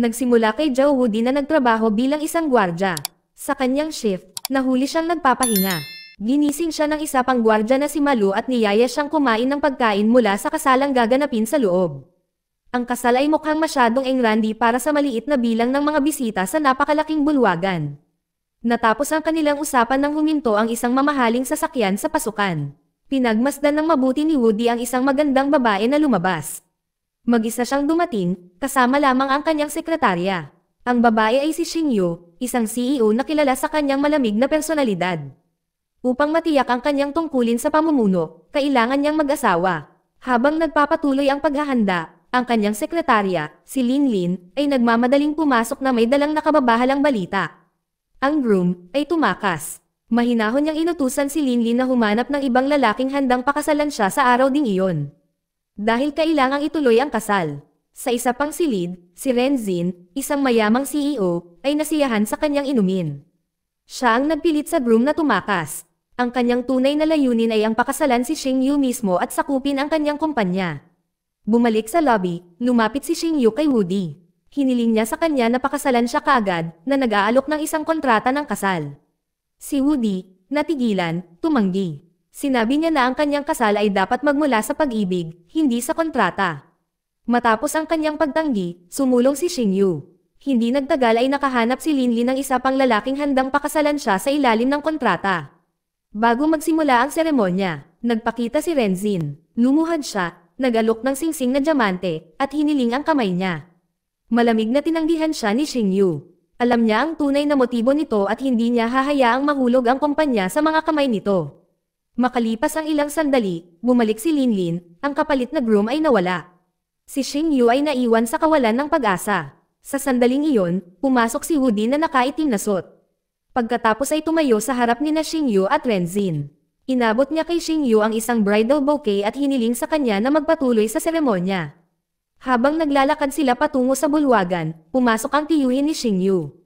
Nagsimula kay Zhao Wudi na nagtrabaho bilang isang gwardya. Sa kanyang shift, nahuli siyang nagpapahinga. Ginising siya ng isa pang gwardya na si Malu at niyaya siyang kumain ng pagkain mula sa kasalang gaganapin sa loob. Ang kasal ay mukhang masyadong engrandi para sa maliit na bilang ng mga bisita sa napakalaking bulwagan. Natapos ang kanilang usapan nang huminto ang isang mamahaling sasakyan sa pasukan. Pinagmasdan ng mabuti ni Woody ang isang magandang babae na lumabas. Mag-isa siyang dumating, kasama lamang ang kanyang sekretarya. Ang babae ay si Xingyu, isang CEO na kilala sa kanyang malamig na personalidad. Upang matiyak ang kanyang tungkulin sa pamumuno, kailangan niyang mag-asawa. Habang nagpapatuloy ang paghahanda, ang kanyang sekretarya, si Linlin, ay nagmamadaling pumasok na may dalang nakababahalang balita. Ang groom ay tumakas. Mahinahon niyang inutusan si Linlin na humanap ng ibang lalaking handang pakasalan siya sa araw ding iyon. Dahil kailangang ituloy ang kasal. Sa isa pang silid, si Renzin, isang mayamang CEO, ay nasiyahan sa kanyang inumin. Siya ang nagpilit sa groom na tumakas. Ang kanyang tunay na layunin ay ang pakasalan si Xingyu mismo at sakupin ang kanyang kumpanya. Bumalik sa lobby, lumapit si Xingyu kay Woody. Hiniling niya sa kanya na pakasalan siya kaagad, na nag-aalok ng isang kontrata ng kasal. Si Woody, natigilan, tumanggi. Sinabi niya na ang kanyang kasal ay dapat magmula sa pag-ibig, hindi sa kontrata. Matapos ang kanyang pagtanggi, sumulong si Xingyu. Hindi nagtagal ay nakahanap si Linlin ng isa pang lalaking handang pakasalan siya sa ilalim ng kontrata. Bago magsimula ang seremonya, nagpakita si Renzin. Lumuhad siya, nag-alok ng singsing na diamante, at hiniling ang kamay niya. Malamig na tinanggihan siya ni Xingyu. Alam niya ang tunay na motibo nito at hindi niya hahayaang mahulog ang kumpanya sa mga kamay nito. Makalipas ang ilang sandali, bumalik si Linlin, ang kapalit na groom ay nawala. Si Xingyu ay naiwan sa kawalan ng pag-asa. Sa sandaling iyon, pumasok si Woody na nakaitim na suit. Pagkatapos ay tumayo sa harap ni na Xingyu at Renzin. Inabot niya kay Xingyu ang isang bridal bouquet at hiniling sa kanya na magpatuloy sa seremonya. Habang naglalakad sila patungo sa bulwagan, pumasok ang tiyuhin ni Xingyu.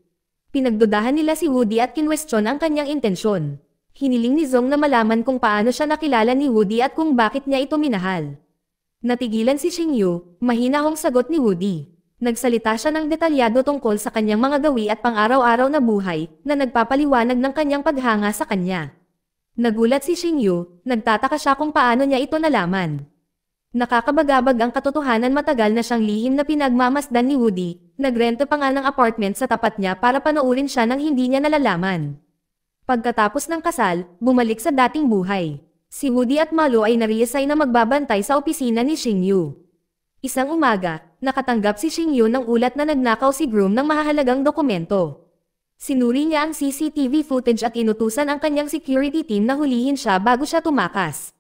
Pinagdudahan nila si Woody at kinwestiyon ang kanyang intensyon. Hiniling ni Zong na malaman kung paano siya nakilala ni Woody at kung bakit niya ito minahal. Natigilan si Xingyu, mahinahong sagot ni Woody. Nagsalita siya ng detalyado tungkol sa kanyang mga gawi at pang-araw-araw na buhay, na nagpapaliwanag ng kanyang paghanga sa kanya. Nagulat si Xingyu, nagtataka siya kung paano niya ito nalaman. Nakakabagabag ang katotohanan, matagal na siyang lihim na pinagmamasdan ni Woody, nagrento pa nga ng apartment sa tapat niya para panoorin siya nang hindi niya nalalaman. Pagkatapos ng kasal, bumalik sa dating buhay. Si Woody at Malu ay na-reassign na magbabantay sa opisina ni Xingyu. Isang umaga, nakatanggap si Xingyu ng ulat na nagnakaw si groom ng mahahalagang dokumento. Sinuri niya ang CCTV footage at inutusan ang kanyang security team na hulihin siya bago siya tumakas.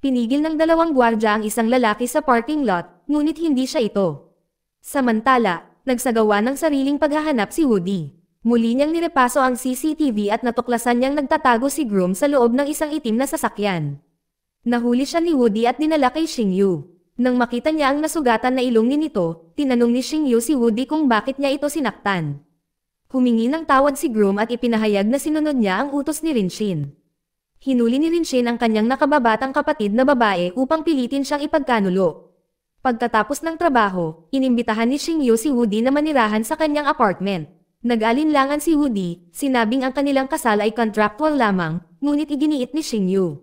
Pinigil ng dalawang gwardya ang isang lalaki sa parking lot, ngunit hindi siya ito. Samantala, nagsagawa ng sariling paghahanap si Woody. Muli niyang nirepaso ang CCTV at natuklasan niyang nagtatago si groom sa loob ng isang itim na sasakyan. Nahuli siya ni Woody at dinala kay Xingyu. Nang makita niya ang nasugatan na ilong ni nito, tinanong ni Xingyu si Woody kung bakit niya ito sinaktan. Humingi ng tawad si groom at ipinahayag na sinunod niya ang utos ni Rinshin. Hinuli ni Rinshin ang kanyang nakababatang kapatid na babae upang pilitin siyang ipagkanulo. Pagkatapos ng trabaho, inimbitahan ni Xingyu si Woody na manirahan sa kanyang apartment. Nag-alinlangan si Woody, sinabing ang kanilang kasal ay contractual lamang, ngunit iginiit ni Xingyu.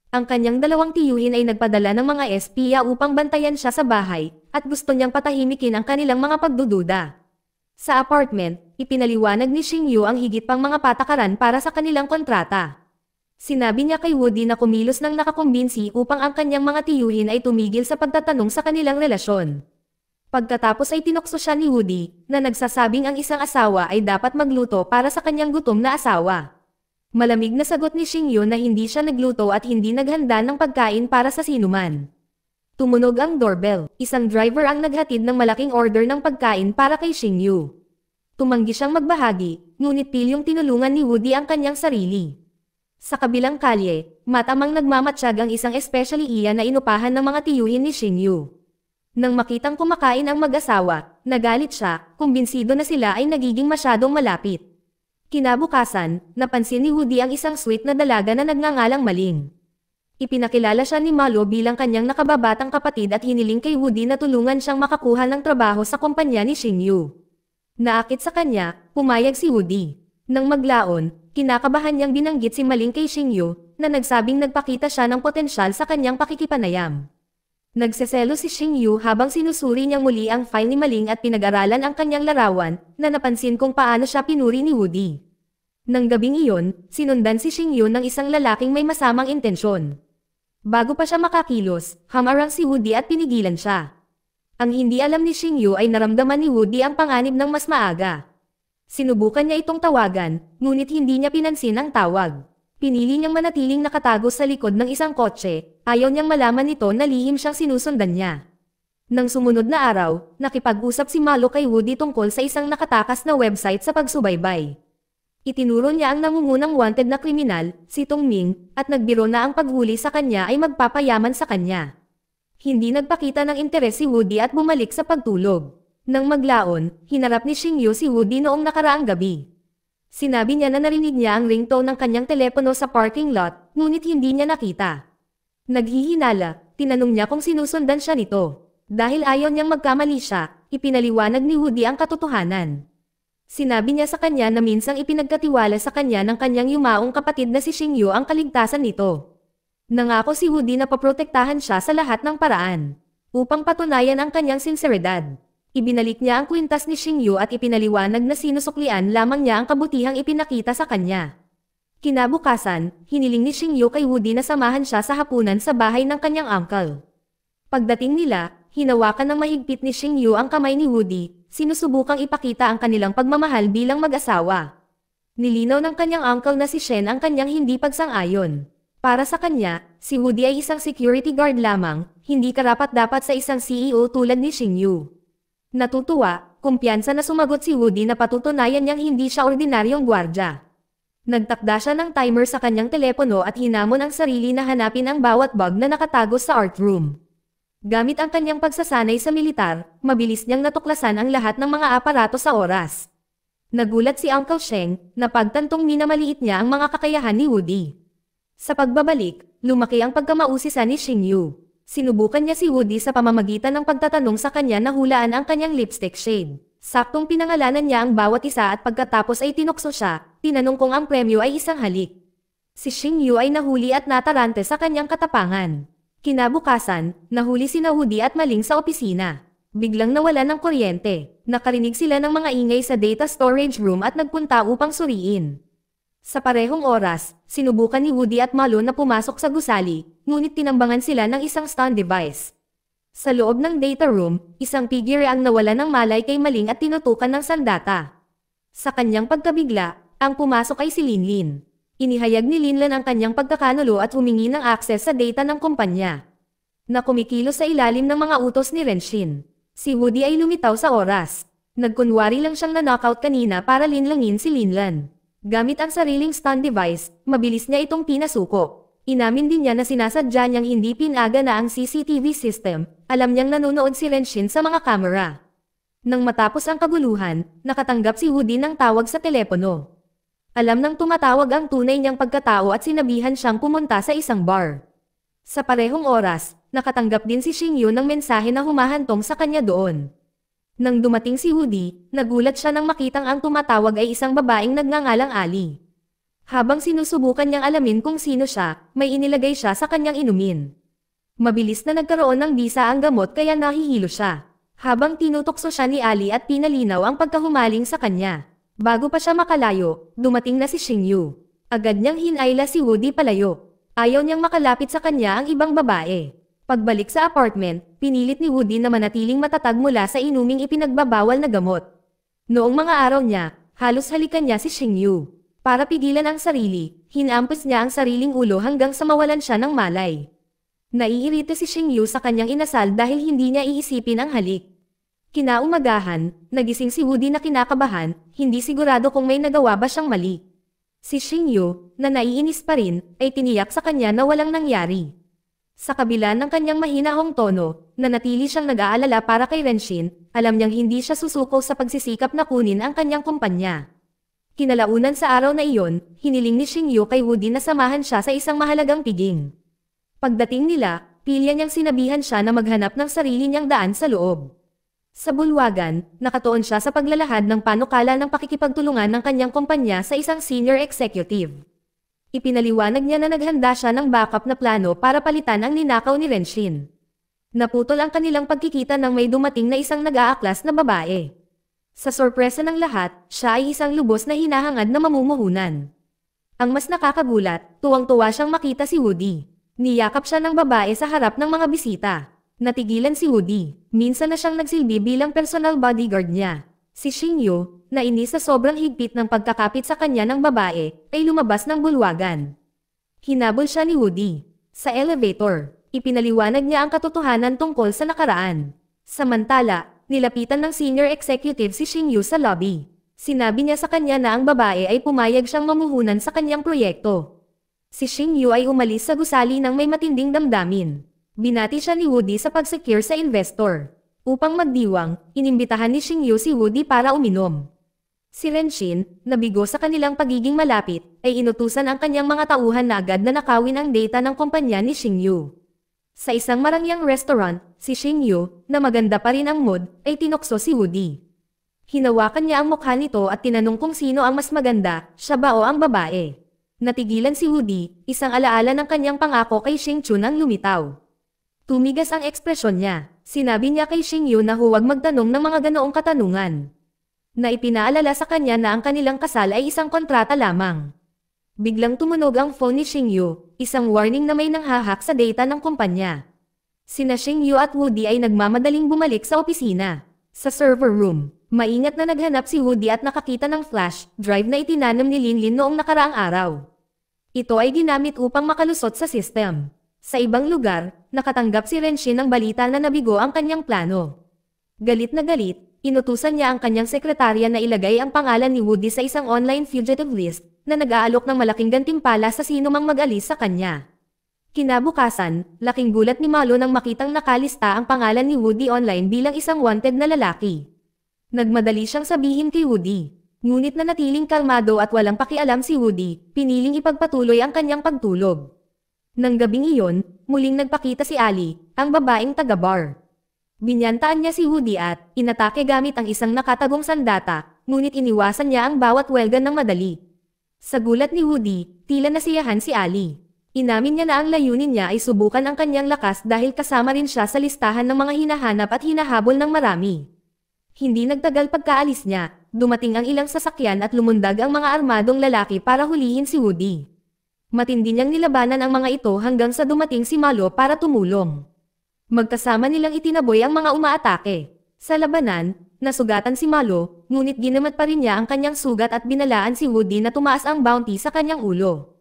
Ang kanyang dalawang tiyuhin ay nagpadala ng mga espiya upang bantayan siya sa bahay, at gusto niyang patahimikin ang kanilang mga pagdududa. Sa apartment, ipinaliwanag ni Xingyu ang higit pang mga patakaran para sa kanilang kontrata. Sinabi niya kay Woody na kumilos ng nakakumbinsi upang ang kanyang mga tiyuhin ay tumigil sa pagtatanong sa kanilang relasyon. Pagkatapos ay tinukso siya ni Woody, na nagsasabing ang isang asawa ay dapat magluto para sa kanyang gutom na asawa. Malamig na sagot ni Xingyu na hindi siya nagluto at hindi naghanda ng pagkain para sa sinuman. Tumunog ang doorbell. Isang driver ang naghatid ng malaking order ng pagkain para kay Xingyu. Tumanggi siyang magbahagi, ngunit pilyong tinulungan ni Woody ang kanyang sarili. Sa kabilang kalye, matamang nagmamatsyag ang isang especially iyan na inupahan ng mga tiyuhin ni Xingyu. Nang makitang kumakain ang mag-asawa, nagalit siya, kumbinsido na sila ay nagiging masyadong malapit. Kinabukasan, napansin ni Woody ang isang sweet na dalaga na nagngangalang Maling. Ipinakilala siya ni Malu bilang kanyang nakababatang kapatid at hiniling kay Woody na tulungan siyang makakuha ng trabaho sa kumpanya ni Xingyu. Naakit sa kanya, pumayag si Woody. Nang maglaon, kinakabahan niyang binanggit si Maling kay Xingyu, na nagsabing nagpakita siya ng potensyal sa kanyang pakikipanayam. Nagseselo si Xingyu habang sinusuri niyang muli ang file ni Maling at pinag-aralan ang kanyang larawan, na napansin kung paano siya pinuri ni Woody. Nang gabing iyon, sinundan si Xingyu ng isang lalaking may masamang intensyon. Bago pa siya makakilos, hamarang si Woody at pinigilan siya. Ang hindi alam ni Xingyu ay naramdaman ni Woody ang panganib ng mas maaga. Sinubukan niya itong tawagan, ngunit hindi niya pinansin ang tawag. Pinili niyang manatiling nakatago sa likod ng isang kotse, ayaw niyang malaman nito na lihim siyang sinusundan niya. Nang sumunod na araw, nakipag-usap si Malo kay Woody tungkol sa isang nakatakas na website sa pagsubaybay. Itinuro niya ang nangungunang wanted na kriminal, si Tong Ming, at nagbiro na ang paghuli sa kanya ay magpapayaman sa kanya. Hindi nagpakita ng interes si Woody at bumalik sa pagtulog. Nang maglaon, hinarap ni Xingyu si Woody noong nakaraang gabi. Sinabi niya na narinig niya ang ringtone ng kanyang telepono sa parking lot, ngunit hindi niya nakita. Naghihinala, tinanong niya kung sinusundan siya nito. Dahil ayaw niyang magkamali siya, ipinaliwanag ni Woody ang katotohanan. Sinabi niya sa kanya na minsang ipinagkatiwala sa kanya ng kanyang yumaong kapatid na si Xingyu ang kaligtasan nito. Nangako si Woody na paprotektahan siya sa lahat ng paraan, upang patunayan ang kanyang sinseridad. Ibinalik niya ang kwintas ni Xingyu at ipinaliwanag na sinusuklian lamang niya ang kabutihang ipinakita sa kanya. Kinabukasan, hiniling ni Xingyu kay Woody na samahan siya sa hapunan sa bahay ng kanyang uncle. Pagdating nila, hinawakan ng mahigpit ni Xingyu ang kamay ni Woody, sinusubukang ipakita ang kanilang pagmamahal bilang mag-asawa. Nilinaw ng kanyang uncle na si Shen ang kanyang hindi pagsang-ayon. Para sa kanya, si Woody ay isang security guard lamang, hindi karapat-dapat sa isang CEO tulad ni Xingyu. Natutuwa, kumpiyansa na sumagot si Woody na patutunayan niyang hindi siya ordinaryong gwardya. Nagtakda siya ng timer sa kanyang telepono at hinamon ang sarili na hanapin ang bawat bug na nakatago sa art room. Gamit ang kanyang pagsasanay sa militar, mabilis niyang natuklasan ang lahat ng mga aparato sa oras. Nagulat si Uncle Sheng na pagtantong minamaliit niya ang mga kakayahan ni Woody. Sa pagbabalik, lumaki ang pagkamausisan ni Xingyu. Sinubukan niya si Woody sa pamamagitan ng pagtatanong sa kanya na hulaan ang kanyang lipstick shade. Saktong pinangalanan niya ang bawat isa at pagkatapos ay tinukso siya, tinanong kung ang premyo ay isang halik. Si Xingyu ay nahuli at natarante sa kanyang katapangan. Kinabukasan, nahuli sina Woody at Maling sa opisina. Biglang nawala ng kuryente. Nakarinig sila ng mga ingay sa data storage room at nagpunta upang suriin. Sa parehong oras, sinubukan ni Woody at Malo na pumasok sa gusali, ngunit tinambangan sila ng isang stun device. Sa loob ng data room, isang figure ang nawala ng malay kay Maling at tinutukan ng sandata. Sa kanyang pagkabigla, ang pumasok ay si Linlin. Inihayag ni Linlin ang kanyang pagkakanulo at humingi ng access sa data ng kumpanya, na kumikilos sa ilalim ng mga utos ni Renshin. Si Woody ay lumitaw sa oras. Nagkunwari lang siyang na-knockout kanina para linlangin si Linlan. Gamit ang sariling stun device, mabilis niya itong pinasuko. Inamin din niya na sinasadya niyang hindi pinaga na ang CCTV system, alam niyang nanonood si Renshin sa mga kamera. Nang matapos ang kaguluhan, nakatanggap si Woody ng tawag sa telepono. Alam nang tumatawag ang tunay niyang pagkatao at sinabihan siyang pumunta sa isang bar. Sa parehong oras, nakatanggap din si Xingyu ng mensahe na humahantong sa kanya doon. Nang dumating si Woody, nagulat siya nang makitang ang tumatawag ay isang babaeng nagngangalang Ali. Habang sinusubukan niyang alamin kung sino siya, may inilagay siya sa kanyang inumin. Mabilis na nagkaroon ng bisa ang gamot kaya nahihilo siya. Habang tinutokso siya ni Ali at pinalinaw ang pagkahumaling sa kanya. Bago pa siya makalayo, dumating na si Xingyu. Agad niyang hinayla si Woody palayo. Ayaw niyang makalapit sa kanya ang ibang babae. Pagbalik sa apartment, pinilit ni Woody na manatiling matatag mula sa inuming ipinagbabawal na gamot. Noong mga araw niya, halos halikan niya si Xingyu. Para pigilan ang sarili, hinampas niya ang sariling ulo hanggang sa mawalan siya ng malay. Naiirita si Xingyu sa kanyang inasal dahil hindi niya iisipin ang halik. Kinaumagahan, nagising si Woody na kinakabahan, hindi sigurado kung may nagawa ba siyang mali. Si Xingyu, na naiinis pa rin, ay tiniyak sa kanya na walang nangyari. Sa kabila ng kanyang mahinahong tono, nanatili siyang nag-aalala para kay Renshin, alam niyang hindi siya susuko sa pagsisikap na kunin ang kanyang kumpanya. Kinalaunan sa araw na iyon, hiniling ni Xingyu kay Woody na samahan siya sa isang mahalagang piging. Pagdating nila, pilya niyang sinabihan siya na maghanap ng sarili niyang daan sa loob. Sa bulwagan, nakatuon siya sa paglalahad ng panukala ng pakikipagtulungan ng kanyang kumpanya sa isang senior executive. Ipinaliwanag niya na naghanda siya ng backup na plano para palitan ang ninakaw ni Renshin. Naputol ang kanilang pagkikita nang may dumating na isang nag-aaklas na babae. Sa sorpresa ng lahat, siya ay isang lubos na hinahangad na mamumuhunan. Ang mas nakakagulat, tuwang-tuwa siyang makita si Woody. Niyakap siya ng babae sa harap ng mga bisita. Natigilan si Woody. Minsan na siyang nagsilbi bilang personal bodyguard niya. Si Xingyu, na inis sa sobrang higpit ng pagkakapit sa kanya ng babae, ay lumabas ng bulwagan. Hinabol siya ni Woody. Sa elevator, ipinaliwanag niya ang katotohanan tungkol sa nakaraan. Samantala, nilapitan ng senior executive si Xingyu sa lobby. Sinabi niya sa kanya na ang babae ay pumayag siyang mamuhunan sa kanyang proyekto. Si Xingyu ay umalis sa gusali ng may matinding damdamin. Binati siya ni Woody sa pag-secure sa investor. Upang magdiwang, inimbitahan ni Xingyu si Woody para uminom. Si Renshin, nabigo sa kanilang pagiging malapit, ay inutusan ang kanyang mga tauhan na agad na nakawin ang data ng kumpanya ni Xingyu. Sa isang marangyang restaurant, si Xingyu, na maganda pa rin ang mood, ay tinukso si Woody. Hinawakan niya ang mukha nito at tinanong kung sino ang mas maganda, siya ba o ang babae. Natigilan si Woody, isang alaala ng kanyang pangako kay Xingchun ang lumitaw. Tumigas ang ekspresyon niya. Sinabi niya kay Xingyu na huwag magtanong ng mga ganoong katanungan. Na ipinaalala sa kanya na ang kanilang kasal ay isang kontrata lamang. Biglang tumunog ang phone ni Xingyu, isang warning na may nanghahak sa data ng kumpanya. Sina Xingyu at Woody ay nagmamadaling bumalik sa opisina. Sa server room, maingat na naghanap si Woody at nakakita ng flash drive na itinanam ni Linlin noong nakaraang araw. Ito ay ginamit upang makalusot sa system. Sa ibang lugar, nakatanggap si Renshin ng balita na nabigo ang kanyang plano. Galit na galit, inutusan niya ang kanyang sekretarya na ilagay ang pangalan ni Woody sa isang online fugitive list na nag-aalok ng malaking gantimpala sa sino mang mag-alis sa kanya. Kinabukasan, laking gulat ni Malo nang makitang nakalista ang pangalan ni Woody online bilang isang wanted na lalaki. Nagmadali siyang sabihin kay Woody. Ngunit nanatiling kalmado at walang pakialam si Woody, piniling ipagpatuloy ang kanyang pagtulog. Nang gabing iyon, muling nagpakita si Ali, ang babaeng taga-bar. Binyantaan niya si Woody at inatake gamit ang isang nakatagong sandata, ngunit iniwasan niya ang bawat welgan ng madali. Sa gulat ni Woody, tila nasiyahan si Ali. Inamin niya na ang layunin niya ay subukan ang kanyang lakas dahil kasama rin siya sa listahan ng mga hinahanap at hinahabol ng marami. Hindi nagtagal pagkaalis niya, dumating ang ilang sasakyan at lumundag ang mga armadong lalaki para hulihin si Woody. Matindi niyang nilabanan ang mga ito hanggang sa dumating si Malo para tumulong. Magkasama nilang itinaboy ang mga umaatake. Sa labanan, nasugatan si Malo, ngunit ginamat pa rin niya ang kanyang sugat at binalaan si Woody na tumaas ang bounty sa kanyang ulo.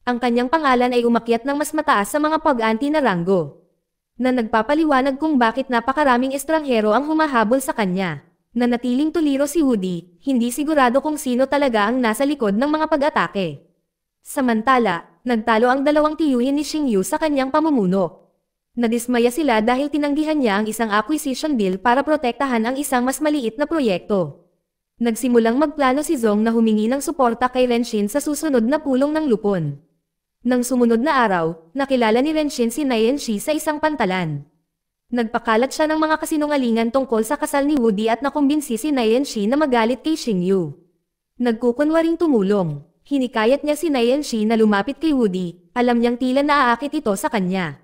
Ang kanyang pangalan ay umakyat ng mas mataas sa mga pag-anti na ranggo. Na nagpapaliwanag kung bakit napakaraming estranghero ang humahabol sa kanya. Nanatiling tuliro si Woody, hindi sigurado kung sino talaga ang nasa likod ng mga pag-atake. Samantala, nagtalo ang dalawang tiyuhin ni Xingyu sa kanyang pamumuno. Nadismaya sila dahil tinanggihan niya ang isang acquisition deal para protektahan ang isang mas maliit na proyekto. Nagsimulang magplano si Zong na humingi ng suporta kay Renshin sa susunod na pulong ng lupon. Nang sumunod na araw, nakilala ni Renshin si Nayenshi sa isang pantalan. Nagpakalat siya ng mga kasinungalingan tungkol sa kasal ni Woody at nakumbinsi si Nayenshi na magalit kay Xingyu. Nagkukunwaring tumulong. Hinikayat niya si Nayenshi na lumapit kay Woody, alam niyang tila naaakit ito sa kanya.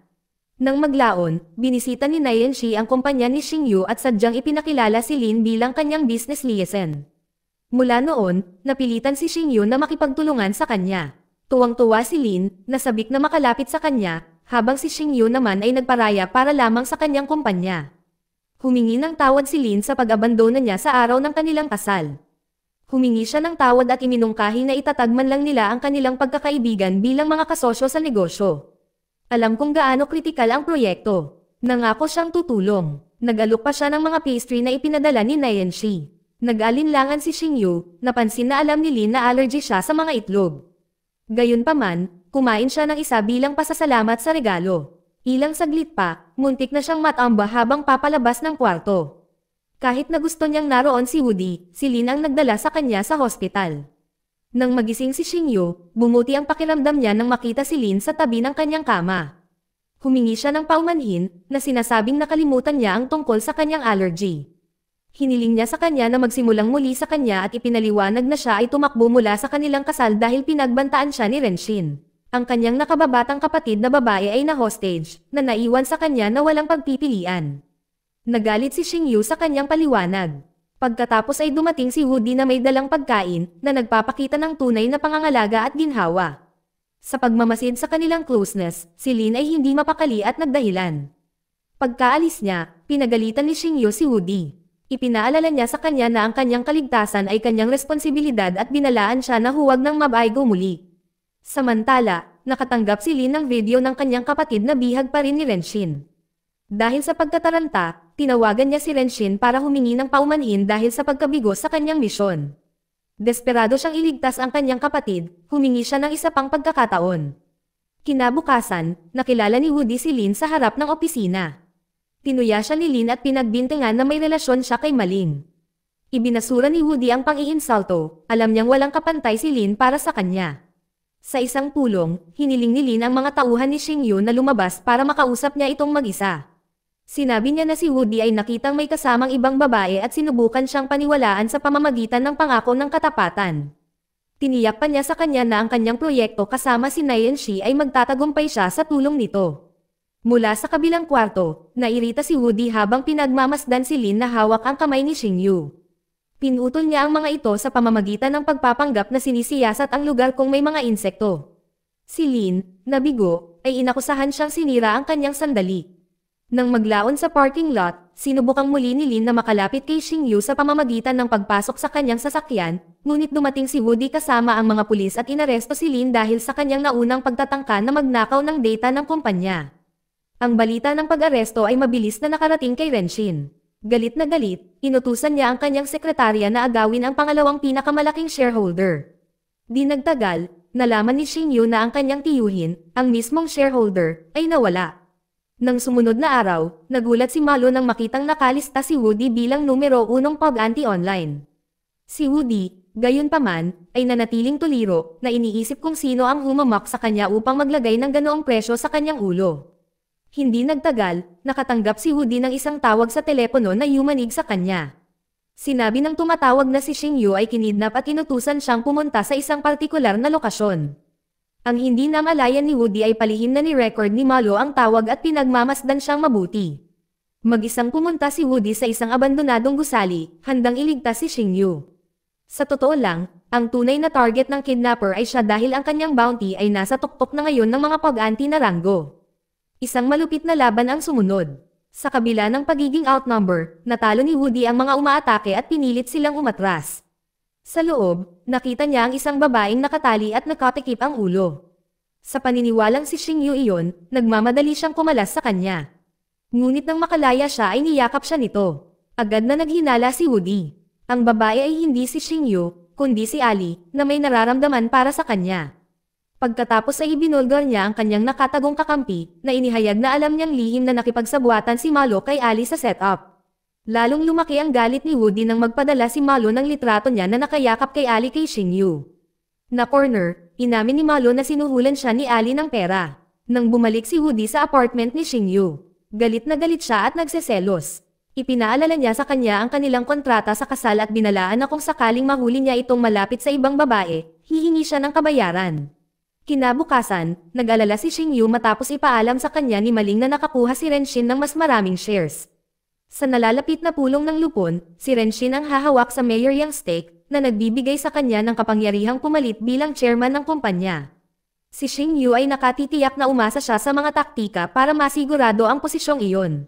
Nang maglaon, binisita ni Nayenshi ang kumpanya ni Xingyu at sadyang ipinakilala si Lin bilang kanyang business liaison. Mula noon, napilitan si Xingyu na makipagtulungan sa kanya. Tuwang-tuwa si Lin, nasabik na makalapit sa kanya, habang si Xingyu naman ay nagparaya para lamang sa kanyang kumpanya. Humingi ng tawad si Lin sa pag-abandona niya sa araw ng kanilang kasal. Humingi siya ng tawad at iminungkahi na itatagman lang nila ang kanilang pagkakaibigan bilang mga kasosyo sa negosyo. Alam kung gaano kritikal ang proyekto. Nangako siyang tutulong. Nag-alok pa siya ng mga pastry na ipinadala ni Nayenshi. Nag-alinlangan si Xingyu, napansin na alam ni Lin na allergy siya sa mga itlog. Gayunpaman, kumain siya ng isa bilang pasasalamat sa regalo. Ilang saglit pa, muntik na siyang matamba habang papalabas ng kwarto. Kahit na gusto niyang naroon si Woody, si Lin ang nagdala sa kanya sa hospital. Nang magising si Xingyu, bumuti ang pakiramdam niya nang makita si Lin sa tabi ng kanyang kama. Humingi siya ng paumanhin, na sinasabing nakalimutan niya ang tungkol sa kanyang allergy. Hiniling niya sa kanya na magsimulang muli sa kanya at ipinaliwanag na siya ay tumakbo mula sa kanilang kasal dahil pinagbantaan siya ni Renshin. Ang kanyang nakababatang kapatid na babae ay na-hostage, na naiwan sa kanya na walang pagpipilian. Nagalit si Xingyu sa kanyang paliwanag. Pagkatapos ay dumating si Woody na may dalang pagkain, na nagpapakita ng tunay na pangangalaga at ginhawa. Sa pagmamasid sa kanilang closeness, si Lin ay hindi mapakali at nagdahilan. Pagkaalis niya, pinagalitan ni Xingyu si Woody. Ipinaalala niya sa kanya na ang kanyang kaligtasan ay kanyang responsibilidad at binalaan siya na huwag nang mabaigo muli. Samantala, nakatanggap si Lin ng video ng kanyang kapatid na bihag pa rin ni Renshin. Dahil sa pagkataranta, tinawagan niya si Renshin para humingi ng paumanhin dahil sa pagkabigo sa kanyang misyon. Desperado siyang iligtas ang kanyang kapatid, humingi siya ng isa pang pagkakataon. Kinabukasan, nakilala ni Woody si Lin sa harap ng opisina. Tinuya siya ni Lin at pinagbintangan na may relasyon siya kay Maling. Ibinasura ni Woody ang pang-iinsulto, alam niyang walang kapantay si Lin para sa kanya. Sa isang pulong, hiniling ni Lin ang mga tauhan ni Xingyu na lumabas para makausap niya itong mag-isa. Sinabi niya na si Woody ay nakitang may kasamang ibang babae at sinubukan siyang paniwalaan sa pamamagitan ng pangako ng katapatan. Tiniyak pa niya sa kanya na ang kanyang proyekto kasama si Nayan Shi ay magtatagumpay siya sa tulong nito. Mula sa kabilang kwarto, nairita si Woody habang pinagmamasdan si Lin na hawak ang kamay ni Xingyu. Pinutol niya ang mga ito sa pamamagitan ng pagpapanggap na sinisiyasat ang lugar kung may mga insekto. Si Lin, nabigo, ay inakusahan siyang sinira ang kanyang sandali. Nang maglaon sa parking lot, sinubukang muli ni Lin na makalapit kay Xingyu sa pamamagitan ng pagpasok sa kanyang sasakyan, ngunit dumating si Woody kasama ang mga pulis at inaresto si Lin dahil sa kanyang naunang pagtatangka na magnakaw ng data ng kumpanya. Ang balita ng pag-aresto ay mabilis na nakarating kay Renshin. Galit na galit, inutusan niya ang kanyang sekretarya na agawin ang pangalawang pinakamalaking shareholder. Di nagtagal, nalaman ni Xingyu na ang kanyang tiyuhin, ang mismong shareholder, ay nawala. Nang sumunod na araw, nagulat si Malo nang makitang nakalista si Woody bilang numero 1 pag-anti online. Si Woody, gayunpaman, ay nanatiling tuliro na iniisip kung sino ang humamak sa kanya upang maglagay ng ganoong presyo sa kanyang ulo. Hindi nagtagal, nakatanggap si Woody ng isang tawag sa telepono na yumanig sa kanya. Sinabi ng tumatawag na si Xingyu ay kinidnap at inutusan siyang pumunta sa isang partikular na lokasyon. Ang hindi namalayan ni Woody ay palihim na ni-record ni Malo ang tawag at pinagmamasdan siyang mabuti. Mag-isang pumunta si Woody sa isang abandonadong gusali, handang iligtas si Xingyu. Sa totoo lang, ang tunay na target ng kidnapper ay siya dahil ang kanyang bounty ay nasa tuktok na ngayon ng mga pag-anti na ranggo. Isang malupit na laban ang sumunod. Sa kabila ng pagiging outnumber, natalo ni Woody ang mga umaatake at pinilit silang umatras. Sa loob, nakita niya ang isang babaeng nakatali at nakatikip ang ulo. Sa paniniwalang si Xingyu iyon, nagmamadali siyang kumalas sa kanya. Ngunit nang makalaya siya ay niyakap siya nito. Agad na naghinala si Woody. Ang babae ay hindi si Xingyu, kundi si Ali, na may nararamdaman para sa kanya. Pagkatapos ay ibinulgar niya ang kanyang nakatagong kakampi, na inihayag na alam niyang lihim na nakipagsabuatan si Malo kay Ali sa setup. Lalong lumaki ang galit ni Woody nang magpadala si Malo ng litrato niya na nakayakap kay Ali kay Xingyu. Na corner, inamin ni Malo na sinuhulan siya ni Ali ng pera. Nang bumalik si Woody sa apartment ni Xingyu, galit na galit siya at nagseselos. Ipinaalala niya sa kanya ang kanilang kontrata sa kasal at binalaan na kung sakaling mahuli niya itong malapit sa ibang babae, hihingi siya ng kabayaran. Kinabukasan, nag-alala si Xingyu matapos ipaalam sa kanya ni Maling na nakakuha si Renshin ng mas maraming shares. Sa nalalapit na pulong ng lupon, si Renshin ang hahawak sa Mayor Yang stake, na nagbibigay sa kanya ng kapangyarihang pumalit bilang chairman ng kumpanya. Si Xingyu ay nakatitiyak na umasa siya sa mga taktika para masigurado ang posisyong iyon.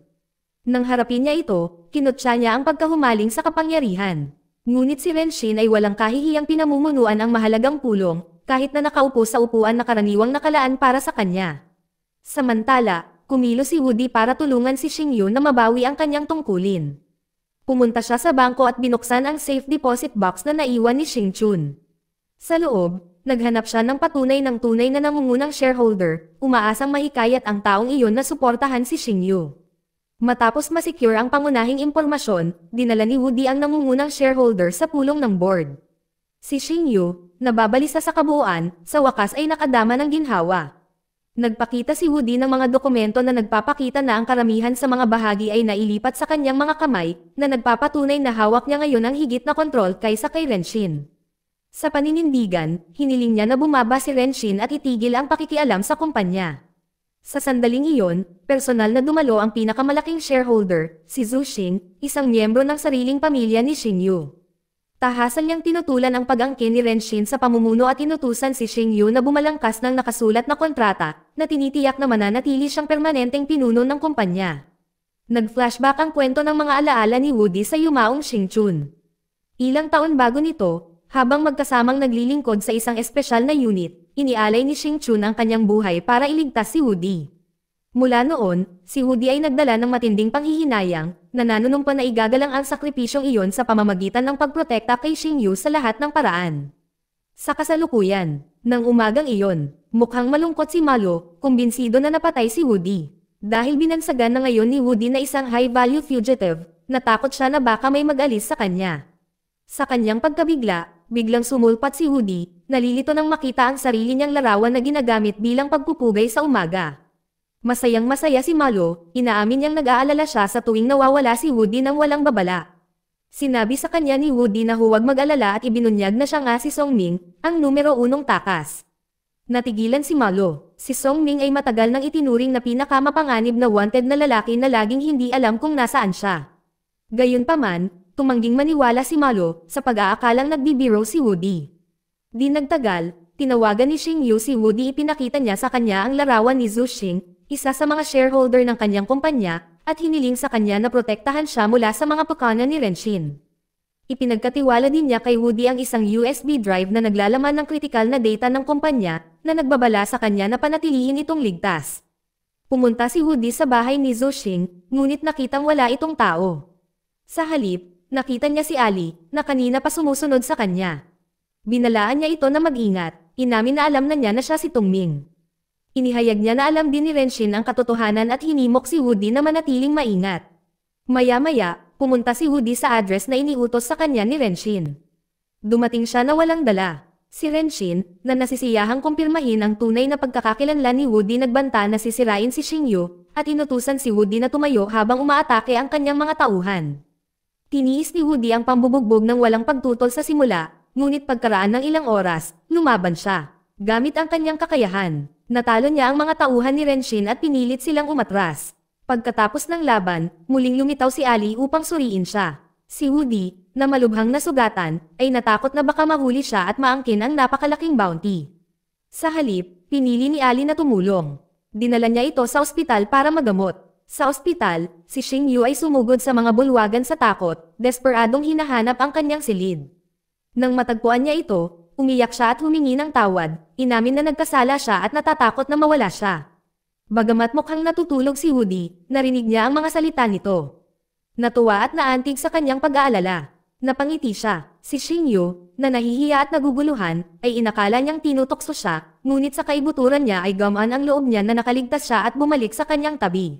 Nang harapin niya ito, kinutya niya ang pagkahumaling sa kapangyarihan. Ngunit si Renshin ay walang kahihiyang pinamumunuan ang mahalagang pulong, kahit na nakaupo sa upuan na karaniwang nakalaan para sa kanya. Samantala, kumilos si Woody para tulungan si Xingyu na mabawi ang kanyang tungkulin. Pumunta siya sa bangko at binuksan ang safe deposit box na naiwan ni Xingchun. Sa loob, naghanap siya ng patunay ng tunay na nangungunang shareholder, umaasang mahikayat ang taong iyon na suportahan si Xingyu. Matapos masecure ang pangunahing impormasyon, dinala ni Woody ang nangungunang shareholder sa pulong ng board. Si Xingyu, nababalisa sa kabuuan, sa wakas ay nakadama ng ginhawa. Nagpakita si Woody ng mga dokumento na nagpapakita na ang karamihan sa mga bahagi ay nailipat sa kanyang mga kamay, na nagpapatunay na hawak niya ngayon ang higit na kontrol kaysa kay Renshin. Sa paninindigan, hiniling niya na bumaba si Renshin at itigil ang pakikialam sa kumpanya. Sa sandaling iyon, personal na dumalo ang pinakamalaking shareholder, si Zhu Xing, isang miyembro ng sariling pamilya ni Xingyu. Tahasan niyang tinutulan ang pag-angkin ni Renshin sa pamumuno at inutusan si Xingyu na bumalangkas ng nakasulat na kontrata, na tinitiyak na mananatili siyang permanenteng pinuno ng kumpanya. Nag-flashback ang kwento ng mga alaala ni Woody sa yumaong Xingchun. Ilang taon bago nito, habang magkasamang naglilingkod sa isang espesyal na unit, inialay ni Xingchun ang kanyang buhay para iligtas si Woody. Mula noon, si Woody ay nagdala ng matinding panghihinayang, na nanunumpa na igagalang ang sakripisyong iyon sa pamamagitan ng pagprotekta kay Xingyu sa lahat ng paraan. Sa kasalukuyan, ng umagang iyon, mukhang malungkot si Malo, kumbinsido na napatay si Woody. Dahil binansagan na ngayon ni Woody na isang high-value fugitive, natakot siya na baka may mag-alis sa kanya. Sa kanyang pagkabigla, biglang sumulpat si Woody, nalilito nang makita ang sarili niyang larawan na ginagamit bilang pagpupugay sa umaga. Masayang-masaya si Malo, inaamin niyang nag-aalala siya sa tuwing nawawala si Woody nang walang babala. Sinabi sa kanya ni Woody na huwag mag-alala at ibinunyag na siya nga si Songming, ang numero 1 takas. Natigilan si Malo. Si Songming ay matagal nang itinuring na pinakamapanganib na wanted na lalaki na laging hindi alam kung nasaan siya. Gayunpaman, tumangging maniwala si Malo sa pag-aakalang nagbibiro si Woody. Di nagtagal, tinawagan ni Xingyu si Woody, ipinakita niya sa kanya ang larawan ni Zhu Xing, isa sa mga shareholder ng kanyang kumpanya, at hiniling sa kanya na protektahan siya mula sa mga pakana ni Renshin. Ipinagkatiwala din niya kay Woody ang isang USB drive na naglalaman ng kritikal na data ng kumpanya, na nagbabala sa kanya na panatilihin itong ligtas. Pumunta si Woody sa bahay ni Zhu Xing, ngunit nakitang wala itong tao. Sa halip, nakita niya si Ali, na kanina pa sumusunod sa kanya. Binalaan niya ito na mag-ingat, inamin na alam na niya na siya si Tongming. Inihayag niya na alam din ni Renshin ang katotohanan at hinimok si Woody na manatiling maingat. Maya-maya, pumunta si Woody sa address na iniutos sa kanya ni Renshin. Dumating siya na walang dala. Si Renshin, na nasisiyahang kumpirmahin ang tunay na pagkakakilanlan ni Woody, nagbanta na sisirain si Xingyu, at inutusan si Woody na tumayo habang umaatake ang kanyang mga tauhan. Tiniis ni Woody ang pambubugbog ng walang pagtutol sa simula, ngunit pagkaraan ng ilang oras, lumaban siya. Gamit ang kanyang kakayahan, natalo niya ang mga tauhan ni Renshin at pinilit silang umatras. Pagkatapos ng laban, muling lumitaw si Ali upang suriin siya. Si Woody, na malubhang nasugatan, ay natakot na baka mahuli siya at maangkin ang napakalaking bounty. Sa halip, pinili ni Ali na tumulong. Dinala niya ito sa ospital para magamot. Sa ospital, si Xingyu ay sumugod sa mga bulwagan sa takot, desperadong hinahanap ang kanyang silid. Nang matagpuan niya ito, umiyak siya at humingi ng tawad, inamin na nagkasala siya at natatakot na mawala siya. Bagamat mukhang natutulog si Woody, narinig niya ang mga salita nito. Natuwa at naantig sa kanyang pag-aalala. Napangiti siya. Si Xingyu, na nahihiya at naguguluhan, ay inakala niyang tinutokso siya, ngunit sa kaibuturan niya ay gamaan ang loob niya na nakaligtas siya at bumalik sa kanyang tabi.